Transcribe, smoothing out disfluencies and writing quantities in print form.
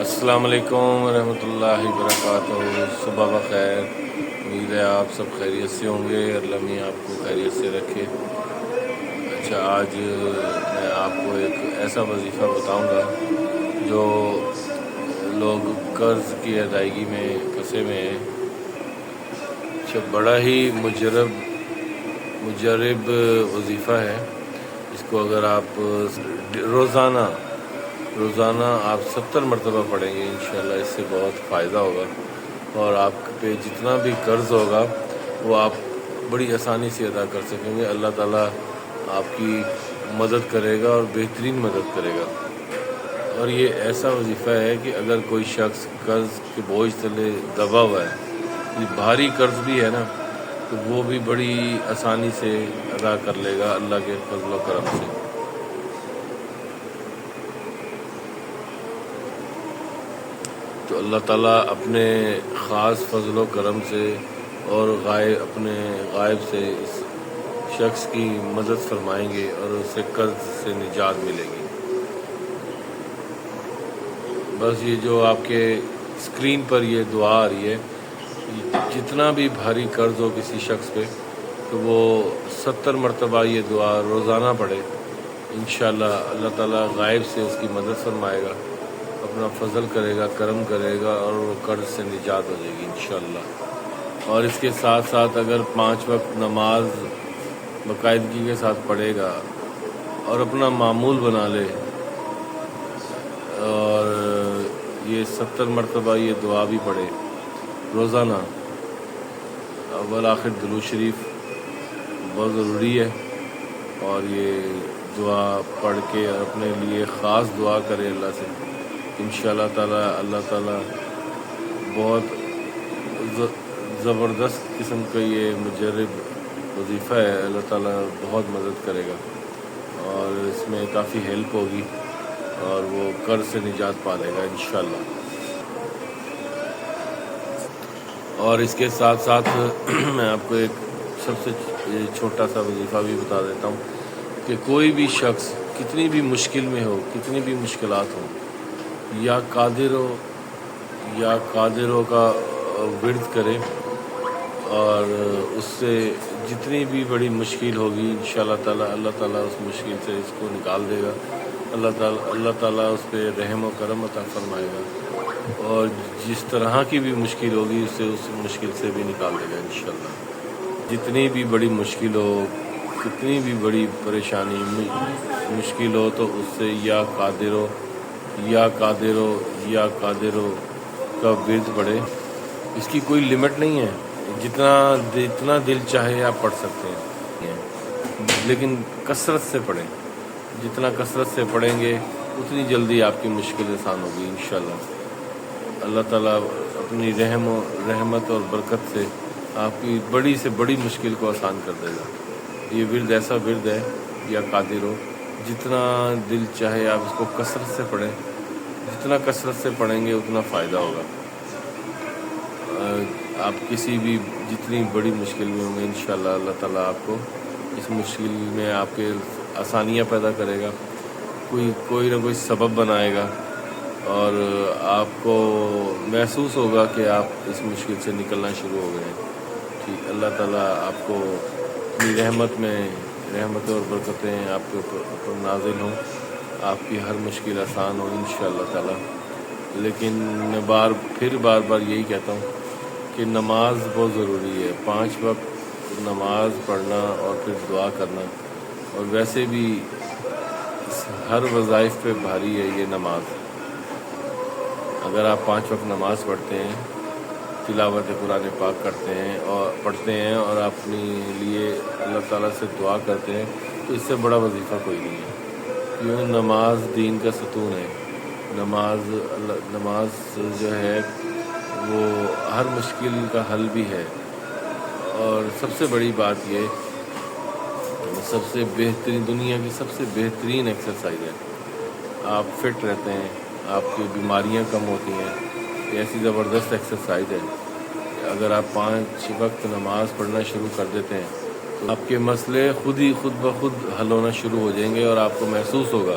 السلام علیکم ورحمۃ اللہ وبرکاتہ۔ صبح بخیر، امید ہے آپ سب خیریت سے ہوں گے، اللہ میاں آپ کو خیریت سے رکھے۔ اچھا، آج میں آپ کو ایک ایسا وظیفہ بتاؤں گا جو لوگ قرض کی ادائیگی میں پھنسے ہوئے ہیں۔ اچھا، بڑا ہی مجرب وظیفہ ہے۔ اس کو اگر آپ روزانہ آپ 70 مرتبہ پڑھیں گے، انشاءاللہ اس سے بہت فائدہ ہوگا، اور آپ پہ جتنا بھی قرض ہوگا وہ آپ بڑی آسانی سے ادا کر سکیں گے۔ اللہ تعالیٰ آپ کی مدد کرے گا اور بہترین مدد کرے گا۔ اور یہ ایسا وظیفہ ہے کہ اگر کوئی شخص قرض کے بوجھ تلے دبا ہوا ہے، یہ بھاری قرض بھی ہے نا، تو وہ بھی بڑی آسانی سے ادا کر لے گا اللہ کے فضل و کرم سے۔ تو اللہ تعالیٰ اپنے خاص فضل و کرم سے اور اپنے غائب سے اس شخص کی مدد فرمائیں گے اور اسے قرض سے نجات ملے گی۔ بس یہ جو آپ کے اسکرین پر یہ دعا آ رہی ہے، جتنا بھی بھاری قرض ہو کسی شخص پہ، تو وہ 70 مرتبہ یہ دعا روزانہ پڑھے، انشاءاللہ اللہ تعالیٰ غائب سے اس کی مدد فرمائے گا، اپنا فضل کرے گا، کرم کرے گا، اور وہ قرض سے نجات ہو جائے گی انشاءاللہ۔ اور اس کے ساتھ ساتھ اگر 5 وقت نماز باقاعدگی کے ساتھ پڑھے گا اور اپنا معمول بنا لے، اور یہ 70 مرتبہ یہ دعا بھی پڑھے روزانہ، اول آخر درود شریف بہت ضروری ہے، اور یہ دعا پڑھ کے اپنے لیے خاص دعا کرے اللہ سے، انشاءاللہ تعالیٰ اللہ تعالیٰ بہت زبردست قسم کا یہ مجرب وظیفہ ہے، اللہ تعالیٰ بہت مدد کرے گا، اور اس میں کافی ہیلپ ہوگی، اور وہ قرض سے نجات پا لے گا انشاءاللہ۔ اور اس کے ساتھ ساتھ میں آپ کو ایک سب سے چھوٹا سا وظیفہ بھی بتا دیتا ہوں کہ کوئی بھی شخص کتنی بھی مشکل میں ہو، کتنی بھی مشکلات ہوں، یا قادروں کا ورد کرے، اور اس سے جتنی بھی بڑی مشکل ہوگی انشاءاللہ تعالیٰ اللہ تعالیٰ اس مشکل سے اس کو نکال دے گا، اللہ تعالیٰ اس پہ رحم و کرم عطا فرمائے گا، اور جس طرح کی بھی مشکل ہوگی اسے اس مشکل سے بھی نکال دے گا انشاءاللہ۔ جتنی بھی بڑی مشکل ہو، کتنی بھی بڑی پریشانی مشکل ہو، تو اس سے یا قادرو کا ورد پڑھے۔ اس کی کوئی لمٹ نہیں ہے، جتنا دل چاہے آپ پڑھ سکتے ہیں، لیکن کثرت سے پڑھیں۔ جتنا کثرت سے پڑھیں گے اتنی جلدی آپ کی مشکل آسان ہوگی انشاءاللہ۔ اللہ تعالیٰ اپنی رحمت اور برکت سے آپ کی بڑی سے بڑی مشکل کو آسان کر دے گا۔ یہ ورد ایسا ورد ہے، یا قادرو، جتنا دل چاہے آپ اس کو کثرت سے پڑھیں، جتنا کثرت سے پڑھیں گے اتنا فائدہ ہوگا۔ آپ جتنی بڑی مشکل میں ہوں گے انشاءاللہ اللہ تعالیٰ آپ کو اس مشکل میں آپ کے آسانیاں پیدا کرے گا، کوئی نہ کوئی سبب بنائے گا، اور آپ کو محسوس ہوگا کہ آپ اس مشکل سے نکلنا شروع ہو گئے ہیں۔ ٹھیک، اللہ تعالیٰ آپ کو اپنی رحمت اور برکتیں آپ کے اوپر نازل ہوں، آپ کی ہر مشکل آسان ہو انشاءاللہ تعالیٰ۔ لیکن میں بار بار یہی کہتا ہوں کہ نماز بہت ضروری ہے، 5 وقت نماز پڑھنا اور پھر دعا کرنا، اور ویسے بھی ہر وظائف پہ بھاری ہے یہ نماز۔ اگر آپ 5 وقت نماز پڑھتے ہیں، تلاوت قرآن پاک پڑھتے ہیں اور اپنے لیے اللہ تعالیٰ سے دعا کرتے ہیں، تو اس سے بڑا وظیفہ کوئی نہیں ہے۔ کیوں؟ نماز دین کا ستون ہے۔ نماز جو ہے وہ ہر مشکل کا حل بھی ہے، اور سب سے بڑی بات یہ دنیا کی سب سے بہترین ایکسرسائز ہے۔ آپ فٹ رہتے ہیں، آپ کی بیماریاں کم ہوتی ہیں، یہ ایسی زبردست ایکسرسائز ہے کہ اگر آپ 5 وقت نماز پڑھنا شروع کر دیتے ہیں تو آپ کے مسئلے خود بخود حل ہونا شروع ہو جائیں گے، اور آپ کو محسوس ہوگا